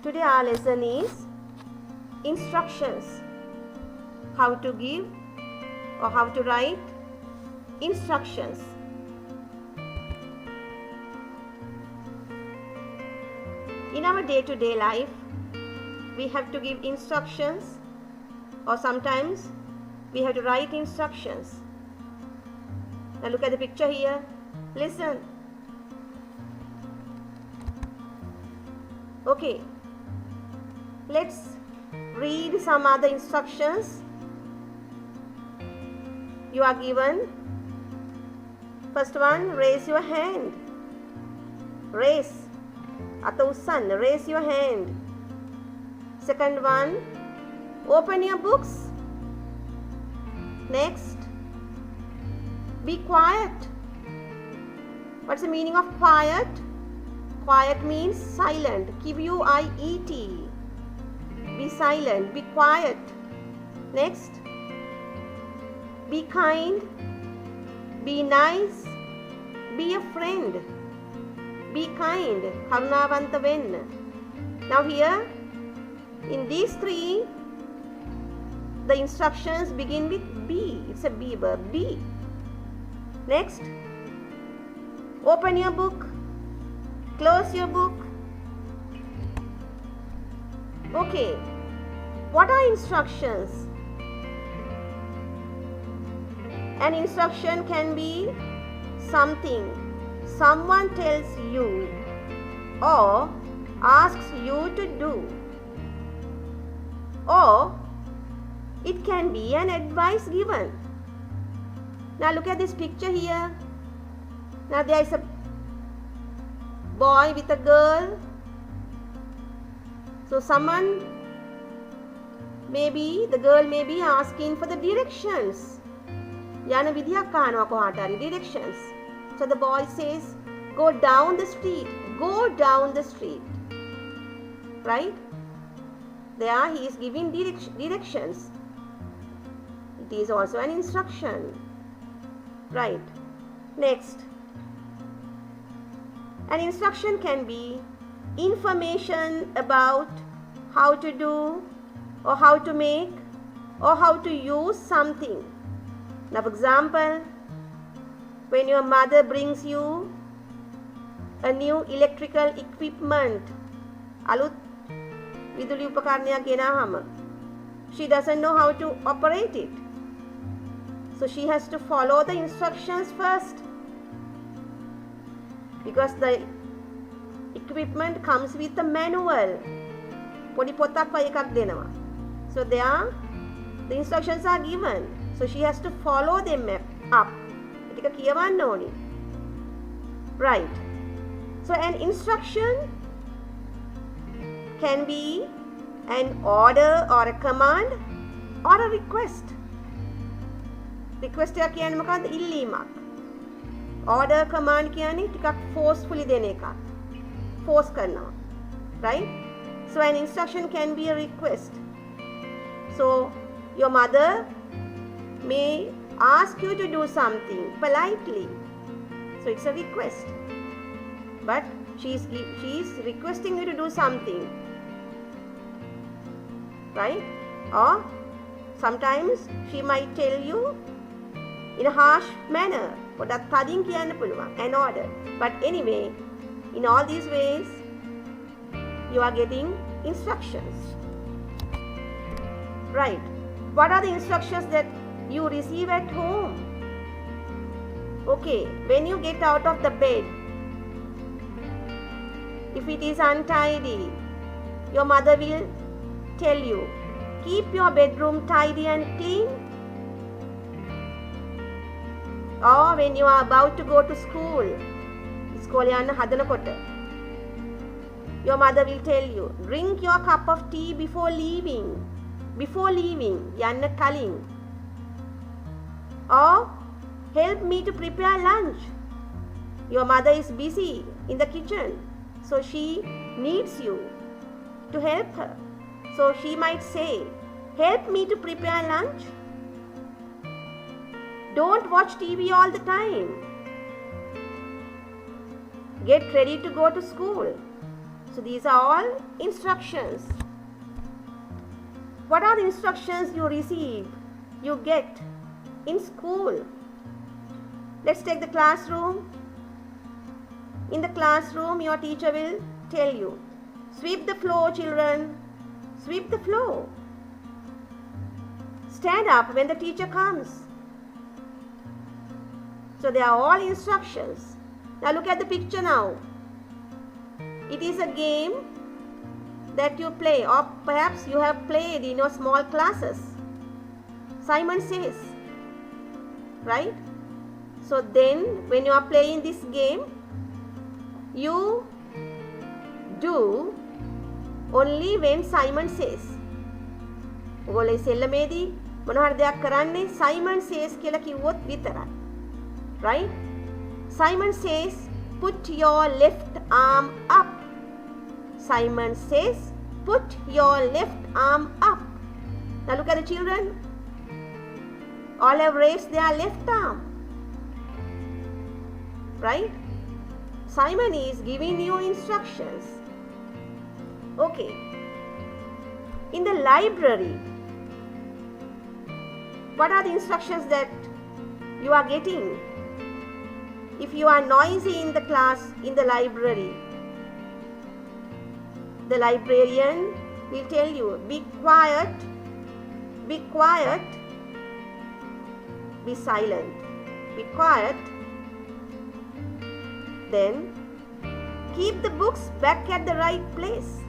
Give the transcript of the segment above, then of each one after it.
Today our lesson is instructions. How to give or how to write instructions. In our day-to-day life, we have to give instructions, or sometimes we have to write instructions. Now look at the picture here. Listen. Okay. Let's read some other instructions. You are given. First one, raise your hand. Raise. Ata ussanna, raise your hand. Second one, open your books. Next, be quiet. What's the meaning of quiet? Quiet means silent. Quiet. Be silent, be quiet. Next, be kind, be nice, be a friend. Be kind, karunawanta wenna. Now here, in these three, the instructions begin with be. It's a be verb, be. Next, open your book, close your book. Okay, what are instructions? An instruction can be something someone tells you or asks you to do, or it can be an advice given. Now look at this picture here. Now there is a boy with a girl. So someone, maybe the girl may be asking for the directions. Yana vidhiyak kahanawa kohata hari directions. So the boy says, go down the street. Go down the street. Right? There he is giving directions. It is also an instruction. Right. Next. An instruction can be information about how to do or how to make or how to use something. Now for example, when your mother brings you a new electrical equipment, alut viduli upakaranayak genahama, she doesn't know how to operate it. So she has to follow the instructions first, because the equipment comes with a manual. Podi potak wa ekak denawa. So there the instructions are given. So she has to follow them up. Right. So an instruction can be an order or a command or a request. Request එක කියන්නේ මොකක්ද? ඉල්ලීමක්. Order command කියන්නේ ටිකක් forcefully දෙන එකක්. Force කරනවා. Right? So an instruction can be a request. So your mother may ask you to do something politely. So it's a request. But she is requesting you to do something. Right? Or sometimes she might tell you in a harsh manner. Podak thadin kiyanna puluwan, an order. But anyway, in all these ways, you are getting instructions. Right. What are the instructions that you receive at home? Okay, when you get out of the bed, if it is untidy, your mother will tell you, keep your bedroom tidy and clean. Or when you are about to go to school, your mother will tell you, drink your cup of tea before leaving. Before leaving, yanna kalin. Or help me to prepare lunch. Your mother is busy in the kitchen, so she needs you to help her. So she might say, help me to prepare lunch. Don't watch TV all the time. Get ready to go to school. So these are all instructions. What are the instructions you receive, you get in school? Let's take the classroom. In the classroom, your teacher will tell you, sweep the floor, children, sweep the floor. Stand up when the teacher comes. So they are all instructions. Now look at the picture now. It is a game that you play, or perhaps you have played in your small classes. Simon Says, right? So then when you are playing this game, you do only when Simon says. ඔයගොල්ලෝ සෙල්ලමේදී මොනවා හරි දෙයක් කරන්නේ Simon says කියලා කිව්වොත් විතරයි. Right? Simon says, put your left arm up. Simon says, put your left arm up. Now look at the children. All have raised their left arm. Right? Simon is giving you instructions. Okay. In the library, what are the instructions that you are getting? If you are noisy in the class, in the library, the librarian will tell you, be quiet, be quiet, be silent, be quiet. Then keep the books back at the right place.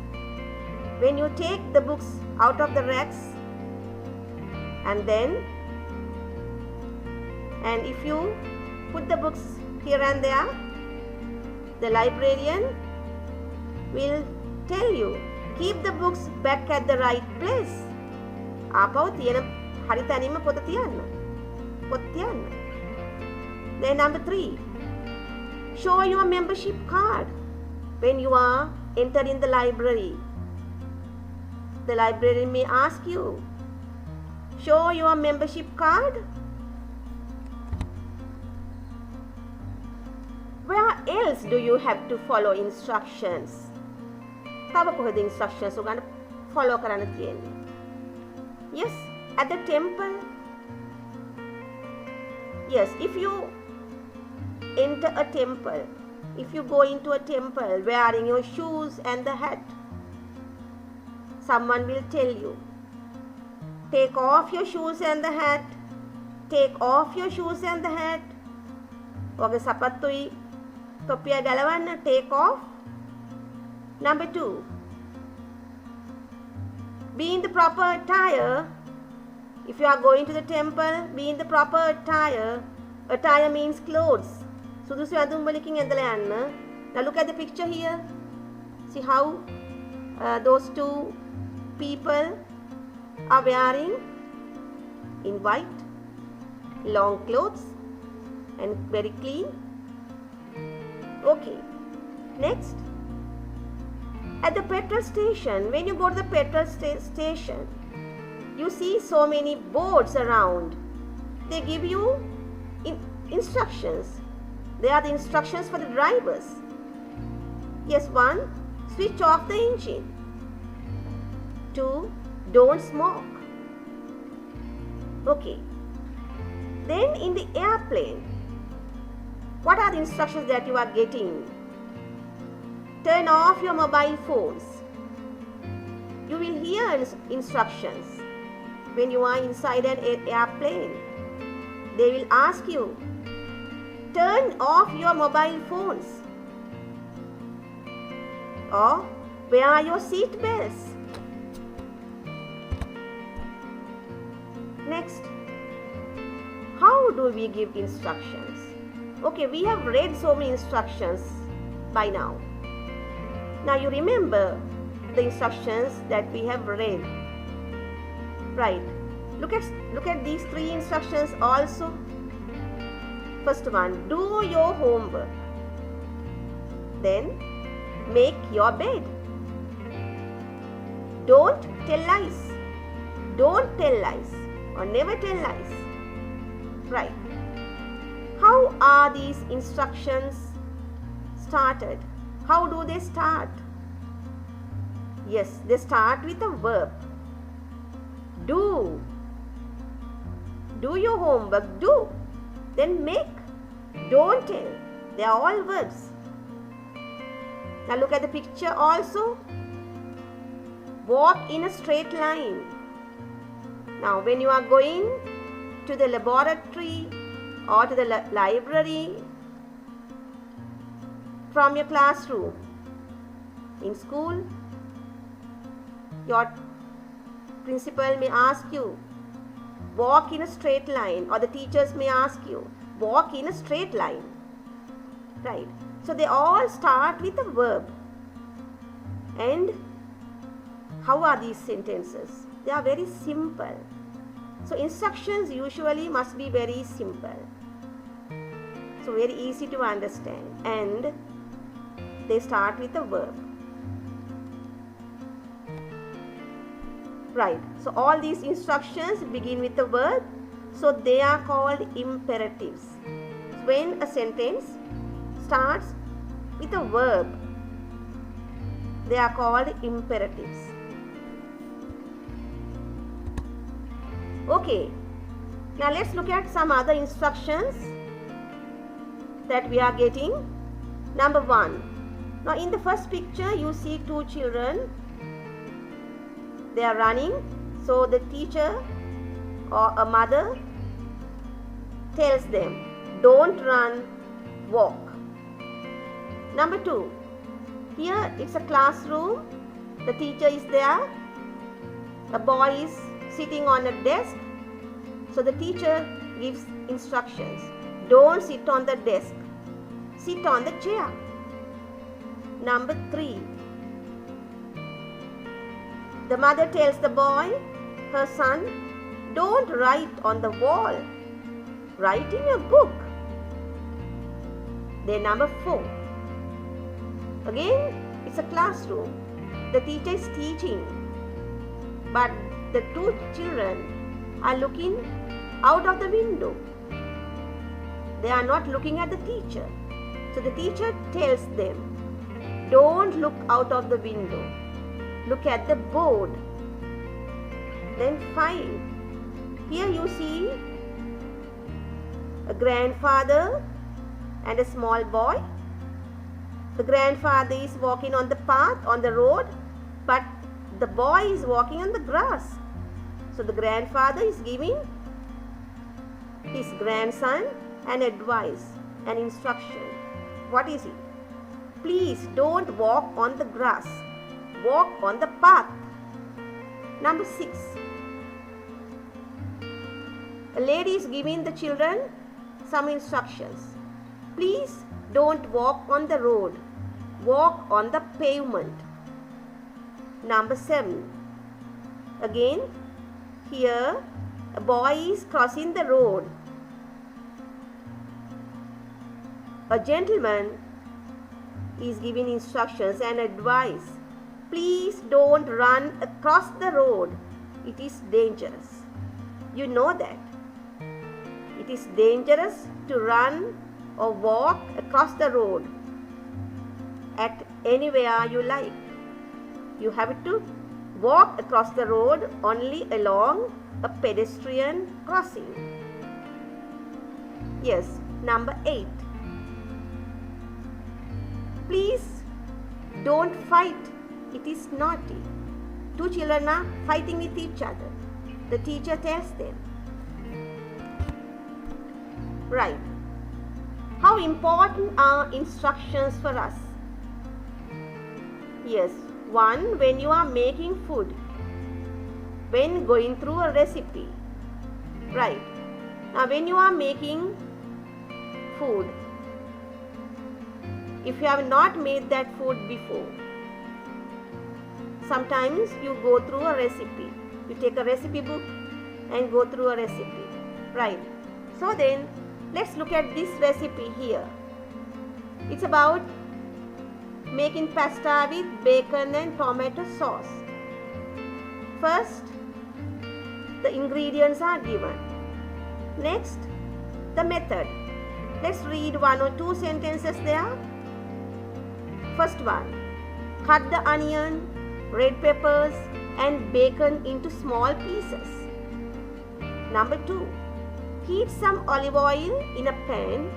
When you take the books out of the racks, and if you put the books here and there, the librarian will tell you, keep the books back at the right place. ආපහු තියෙන හරි තැනින්ම පොත තියන්න. පොත් තියන්න. Then number 3, show your membership card when you are entering the library. The librarian may ask you, show your membership card. Where else do you have to follow instructions? තව කොහෙද instructions ඔයගොල්ලන්ට follow කරන්න තියෙන්නේ? Yes, at the temple. Yes, if you enter a temple, if you go into a temple wearing your shoes and the hat, someone will tell you, take off your shoes and the hat, take off your shoes and the hat. ඔගේ සපත්තුයි තොප්පිය ගලවන්න, take off. Number 2, be in the proper attire. If you are going to the temple, be in the proper attire. Attire means clothes. සුදුසු ඇඳුම් වලකින් ඇඳලා යන්න. Now look at the picture here. See how those two people are wearing in white, long clothes and very clean. Okay, next, at the petrol station, when you go to the petrol station, you see so many boards around. They give you instructions. They are the instructions for the drivers. Yes, 1, switch off the engine. 2, don't smoke. Okay. Then in the airplane, what are the instructions that you are getting? Turn off your mobile phones. You will hear instructions when you are inside an airplane. They will ask you, turn off your mobile phones. Or wear your seat belts. Next, how do we give instructions? Okay, we have read so many instructions by now. Now you remember the instructions that we have read. Right. Look at these 3 instructions also. First one, do your homework. Then make your bed. Don't tell lies. Don't tell lies or never tell lies. Right. How are these instructions started? How do they start? Yes, they start with a verb. Do. Do your homework. Do. Then make. Don't tell. They are all verbs. Now look at the picture also. Walk in a straight line. Now when you are going to the laboratory or to the library from your classroom, in school, your principal may ask you, walk in a straight line, or the teachers may ask you, walk in a straight line. Right? So they all start with a verb. And how are these sentences? They are very simple. So instructions usually must be very simple. So very easy to understand. And they start with a verb. Right. So all these instructions begin with a verb. So they are called imperatives. So when a sentence starts with a verb, they are called imperatives. Okay. Now let's look at some other instructions that we are getting. Number 1. Now in the first picture you see two children. They are running. So the teacher or a mother tells them, don't run, walk. Number 2. Here it's a classroom. The teacher is there. A boy is sitting on a desk. So the teacher gives instructions. Don't sit on the desk. Sit on the chair. Number 3. The mother tells the boy, her son, don't write on the wall. Write in your book. Then number 4. Again, it's a classroom. The teacher is teaching. But the two children are looking out of the window. They are not looking at the teacher. So the teacher tells them, don't look out of the window. Look at the board. Then 5. Here you see a grandfather and a small boy. The grandfather is walking on the path, on the road, but the boy is walking on the grass. So the grandfather is giving his grandson an advice, an instruction. What is it? Please don't walk on the grass. Walk on the path. Number 6. A lady is giving the children some instructions. Please don't walk on the road. Walk on the pavement. Number 7. Again, here a boy is crossing the road. A gentleman is giving instructions and advice. Please don't run across the road. It is dangerous. You know that. It is dangerous to run or walk across the road at anywhere you like. You have to walk across the road only along a pedestrian crossing. Yes, number 8. Please don't fight. It is naughty. Two children are fighting with each other. The teacher tells them. Right. How important are instructions for us? Yes. 1. When you are making food. When going through a recipe. Right. Now when you are making food, if you have not made that food before, sometimes you go through a recipe. You take a recipe book and go through a recipe. Right. So then, let's look at this recipe here. It's about making pasta with bacon and tomato sauce. First, the ingredients are given. Next, the method. Let's read 1 or 2 sentences there. First one. Cut the onion, red peppers and bacon into small pieces. Number 2, heat some olive oil in a pan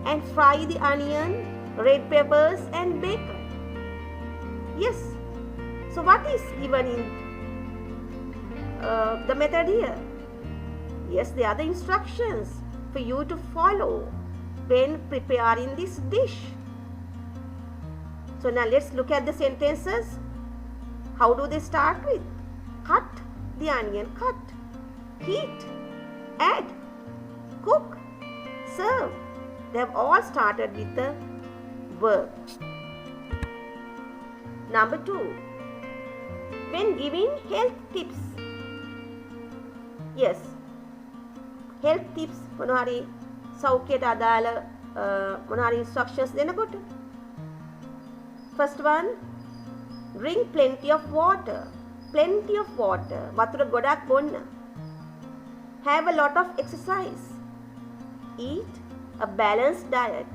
and fry the onion, red peppers and bacon. Yes, so what is given in the method here? Yes, they are the instructions for you to follow when preparing this dish. So now let's look at the sentences. How do they start with? Cut the onion, cut. Heat, add. Cook, serve. They have all started with the verb. Number 2, when giving health tips. Yes, health tips මොනවාරි සෞඛ්‍යයට අදාළ මොනවාරි instructions දෙනකොට. First one, drink plenty of water. Plenty of water. වතුර ගොඩක් බොන්න. Have a lot of exercise. Eat a balanced diet.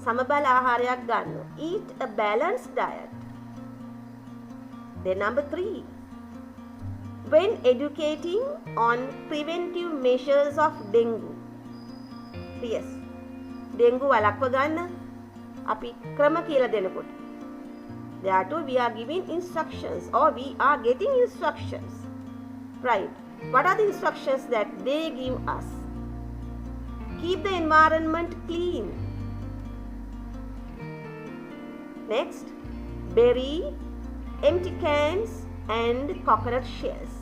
සමබල ආහාරයක් ගන්න. Eat a balanced diet. Then number 3, when educating on preventive measures of dengue. Yes, dengue වළක්ව ගන්න අපි ක්‍රම කියලා දෙනකොට. Therefore, we are giving instructions or we are getting instructions. Right. What are the instructions that they give us? Keep the environment clean. Next, bury empty cans and coconut shells.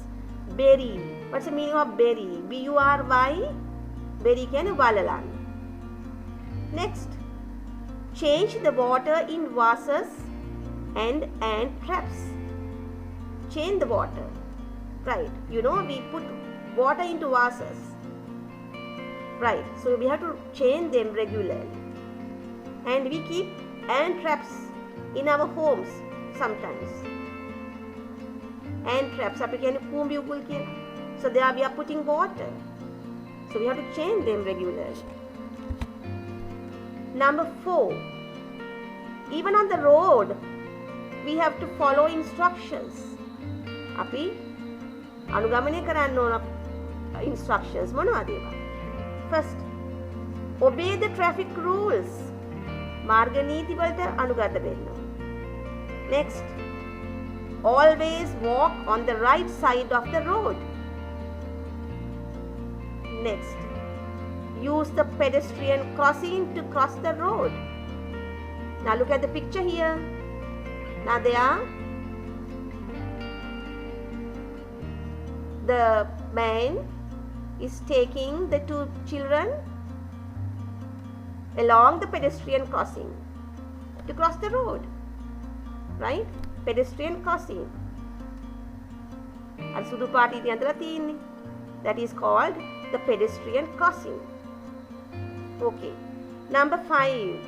Bury. What's the meaning of bury? B-U-R-Y. Bury can valalan. Next, change the water in vases and traps. Change the water. Right. You know, we put water into vases. Right. So we have to change them regularly. And we keep ant traps in our homes sometimes. Ant traps. So there we are putting water. So we have to change them regularly. Number 4, even on the road, we have to follow instructions. අපි අනුගමනය කරන්න ඕන instructions මොනවද ඒවා? First, obey the traffic rules. මාර්ග නීති වලට අනුගත වෙන්න. Next, always walk on the right side of the road. Next, use the pedestrian crossing to cross the road. Now look at the picture here. Now the man is taking the 2 children along the pedestrian crossing to cross the road. Right? Pedestrian crossing. අර සුදු පාට ඉතින් අතලා තියෙන්නේ. That is called the pedestrian crossing. Okay. Number 5,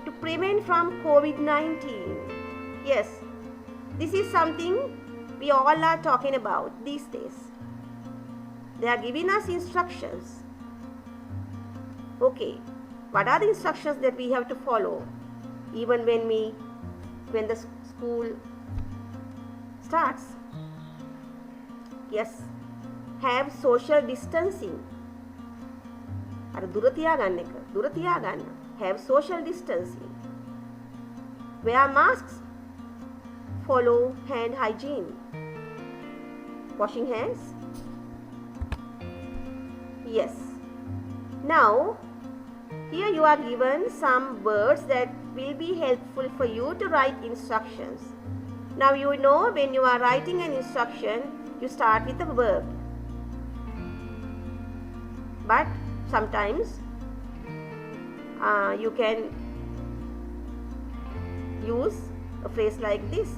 to prevent from COVID-19. Yes, this is something we all are talking about these days. They are giving us instructions. Okay, what are the instructions that we have to follow even when the school starts? Yes, have social distancing. අර දුර තියාගන්න එක. දුර තියාගන්න. Have social distancing. Wear masks. Follow hand hygiene. Washing hands. Yes. Now, here you are given some words that will be helpful for you to write instructions. Now you know when you are writing an instruction, you start with a verb. But sometimes you can use a phrase like this.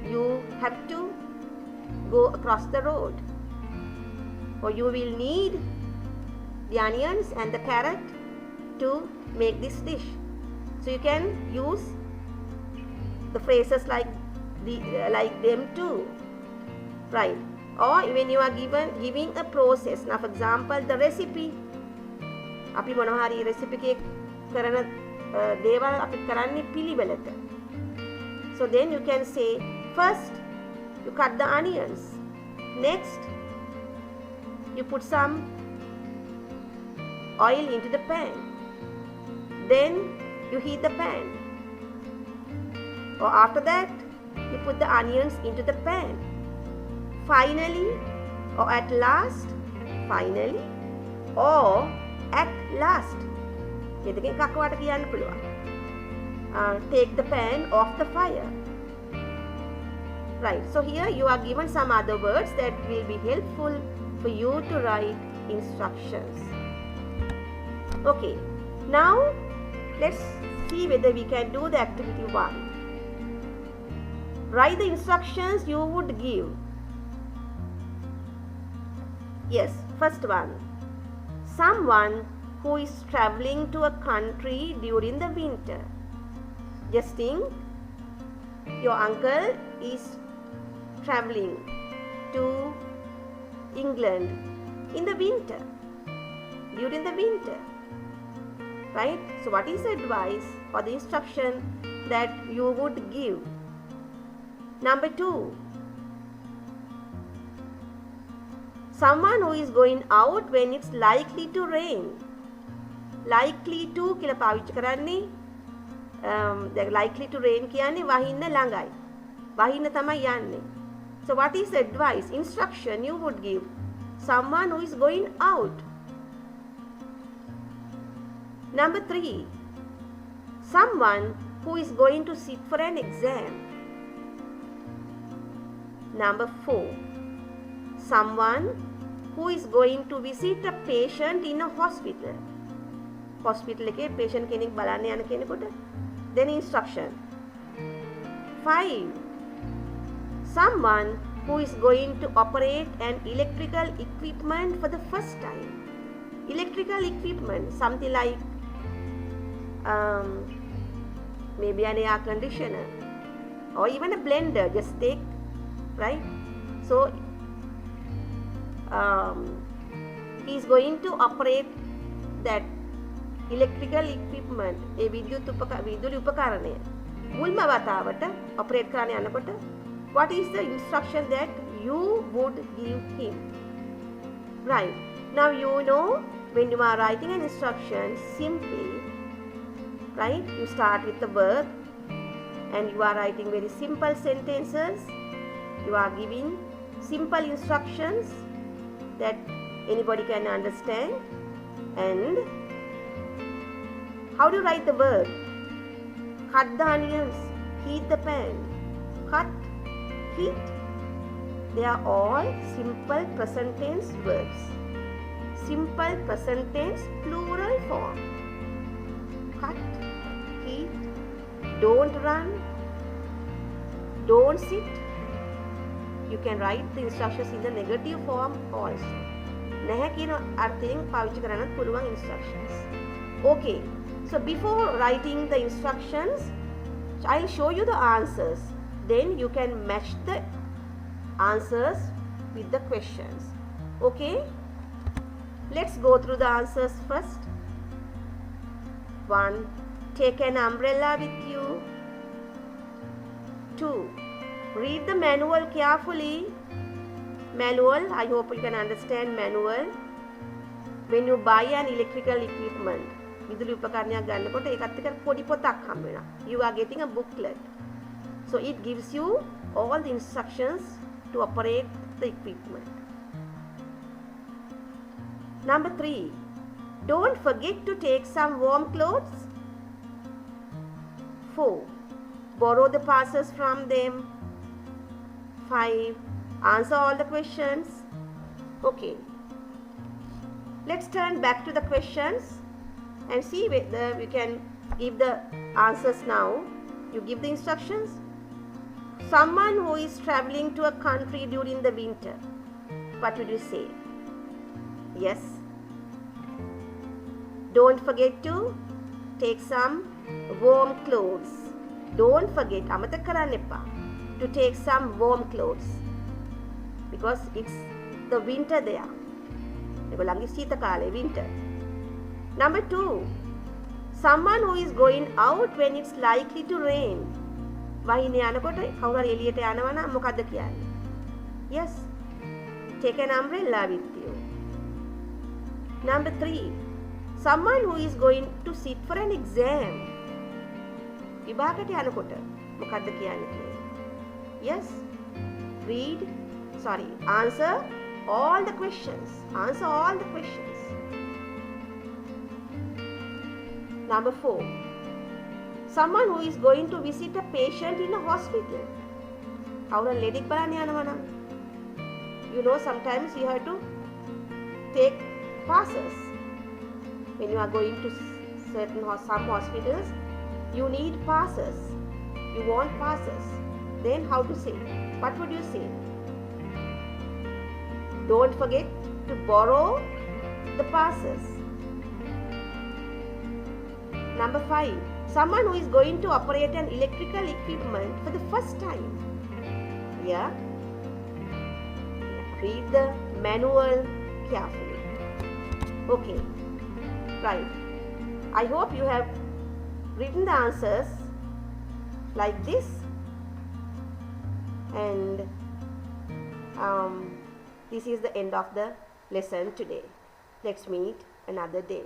You have to go across the road, or you will need the onions and the carrot to make this dish. So you can use the phrases like them too, right? Or when you are giving a process. Now for example, the recipe. අපි මොනවා හරි recipe එකේ කරන දේවල් අපි කරන්නේ පිළිවෙලට. So then you can say, first you cut the onions. Next, you put some oil into the pan. Then you heat the pan. Or after that, you put the onions into the pan. Finally, or at last, finally, or at last. Take the pan off the fire. Right, so here you are given some other words that will be helpful for you to write instructions. Okay, now let's see whether we can do the activity 1. Write the instructions you would give. Yes, first one. Someone who is traveling to a country during the winter. Just think, your uncle is traveling to England in the winter, during the winter, right? So what is the advice or the instruction that you would give? Number 2, someone who is going out when it's likely to rain. Likely to කියලා පාවිච්චි කරන්නේ likely to rain කියන්නේ වහින්න ළඟයි. වහින්න තමයි යන්නේ. So what is the advice, instruction you would give someone who is going out? Number 3, someone who is going to sit for an exam. Number 4, someone who is going to visit a patient in a hospital. Hospital එකේ patient කෙනෙක් බලන්න යන කෙනෙකුට. Then instruction. 5, someone who is going to operate an electrical equipment for the first time. Electrical equipment, something like maybe an air conditioner or even a blender, just take, right? So he is going to operate that electrical equipment, a විදුලි උපකරණය මුල්ම වතාවට operate කරන්න යනකොට what is the instruction that you would give him? Right, now you know when you are writing an instruction, simply, right, you start with the verb and you are writing very simple sentences. You are giving simple instructions that anybody can understand. And how do you write the verb? Cut the onions, heat the pan. Cut, heat. They are all simple present tense verbs. Simple present tense plural form. Cut, heat, don't run, don't sit. You can write the instructions in the negative form also. නැහැ කියන අර්ථයෙන් පාවිච්චි කරන්නත් පුළුවන් instructions. Okay, so before writing the instructions, I'll show you the answers. Then you can match the answers with the questions. Okay, let's go through the answers first. 1, take an umbrella with you. 2, read the manual carefully. Manual, I hope you can understand manual. When you buy an electrical equipment, විදුලි උපකරණයක් ගන්නකොට ඒකත් එක්ක පොඩි පොතක් හම්බ වෙනවා. You are getting a booklet. So it gives you all the instructions to operate the equipment. Number 3, don't forget to take some warm clothes. 4, borrow the parcels from them. 5, answer all the questions. Okay, let's turn back to the questions and see whether we can give the answers now. You give the instructions. Someone who is traveling to a country during the winter. What would you say? Yes. Don't forget to take some warm clothes. Don't forget, අමතක කරන්න එපා, to take some warm clothes because it's the winter there. ඒගොල්ලන්ගේ සීත කාලේ winter. Number 2, someone who is going out when it's likely to rain. වහින යනකොට කවුරු හරි එළියට යනවා නම් මොකද්ද කියන්නේ? Yes. Take an umbrella with you. Number 3. Someone who is going to sit for an exam. විභාගයට යනකොට මොකද්ද කියන්නේ කියලා? Yes. Answer all the questions. Answer all the questions. Number 4. Someone who is going to visit a patient in a hospital. කවුරු ලෙඩෙක් බලන්න යනවා නම් you know sometimes you have to take passes. When you are going to some hospitals, you need passes. You want passes. Then how to say? What would you say? Don't forget to borrow the passes. Number 5. Someone who is going to operate an electrical equipment for the first time. Yeah. Read the manual carefully. Okay. Right. I hope you have written the answers like this. And this is the end of the lesson today. Let's meet another day.